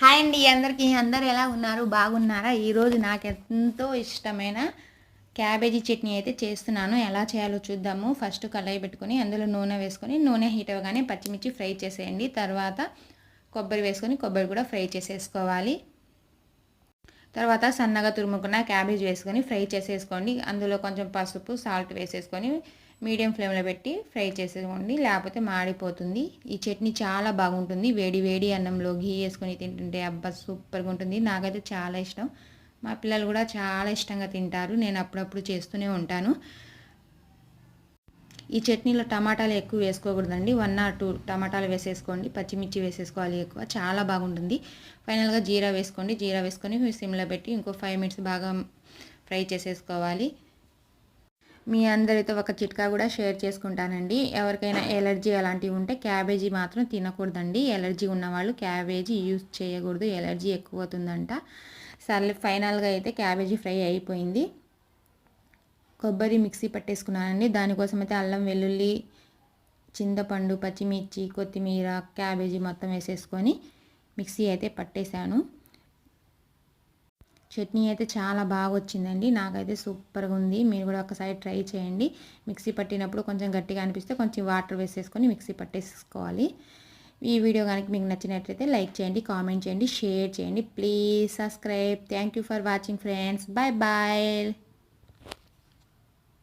Hi అండి అందరికీ. అందరు ఎలా ఉన్నారు? బాగున్నారా? ఈరోజు నాకు ఎంతో ఇష్టమైన క్యాబేజీ చట్నీ అయితే చేస్తున్నాను. ఎలా చేయాలో చూద్దాము. ఫస్ట్ కళాయి పెట్టుకొని అందులో నూనె వేసుకొని నూనె హీట్ అవ్వగానే పచ్చిమిర్చి ఫ్రై చేసేయండి. తర్వాత కొబ్బరి వేసుకొని కొబ్బరి కూడా ఫ్రై చేసేసుకోవాలి. తర్వాత సన్నగా తురుముకున్న క్యాబేజ్ వేసుకొని ఫ్రై చేసేసుకోండి. అందులో కొంచెం పసుపు సాల్ట్ వేసేసుకొని మీడియం ఫ్లేమ్లో పెట్టి ఫ్రై చేసేసుకోండి, లేకపోతే మాడిపోతుంది. ఈ చట్నీ చాలా బాగుంటుంది. వేడి వేడి అన్నంలో ఘీ వేసుకొని తింటుంటే అబ్బా సూపర్గా ఉంటుంది. నాకైతే చాలా ఇష్టం. మా పిల్లలు కూడా చాలా ఇష్టంగా తింటారు. నేను అప్పుడప్పుడు చేస్తూనే ఉంటాను. ఈ చట్నీలో టమాటాలు ఎక్కువ వేసుకోకూడదండి. 1 or 2 టమాటాలు వేసేసుకోండి. పచ్చిమిర్చి వేసేసుకోవాలి ఎక్కువ, చాలా బాగుంటుంది. ఫైనల్గా జీరా వేసుకోండి. జీరా వేసుకొని సిమ్లో పెట్టి ఇంకో 5 minutes బాగా ఫ్రై చేసేసుకోవాలి. మీ అందరితో ఒక చిట్కా కూడా షేర్ చేసుకుంటానండి. ఎవరికైనా ఎలర్జీ అలాంటివి ఉంటే క్యాబేజీ మాత్రం తినకూడదండి. ఎలర్జీ ఉన్నవాళ్ళు క్యాబేజీ యూజ్ చేయకూడదు, ఎలర్జీ ఎక్కువ అవుతుందంట. సర్లే, ఫైనల్గా అయితే క్యాబేజీ ఫ్రై అయిపోయింది. కొబ్బరి మిక్సీ పట్టేసుకున్నానండి. దానికోసం అయితే అల్లం వెల్లుల్లి చింతపండు పచ్చిమిర్చి కొత్తిమీర క్యాబేజీ మొత్తం వేసేసుకొని మిక్సీ అయితే పట్టేశాను. చట్నీ అయితే చాలా బాగా వచ్చిందండి. నాకైతే సూపర్గా ఉంది. మీరు కూడా ఒకసారి ట్రై చేయండి. మిక్సీ పట్టినప్పుడు కొంచెం గట్టిగా అనిపిస్తే కొంచెం వాటర్ వేసేసుకొని మిక్సీ పట్టేసుకోవాలి. ఈ వీడియో కనుక మీకు నచ్చినట్లయితే లైక్ చేయండి, కామెంట్ చేయండి, షేర్ చేయండి. Please subscribe. Thank you for watching friends. Bye bye.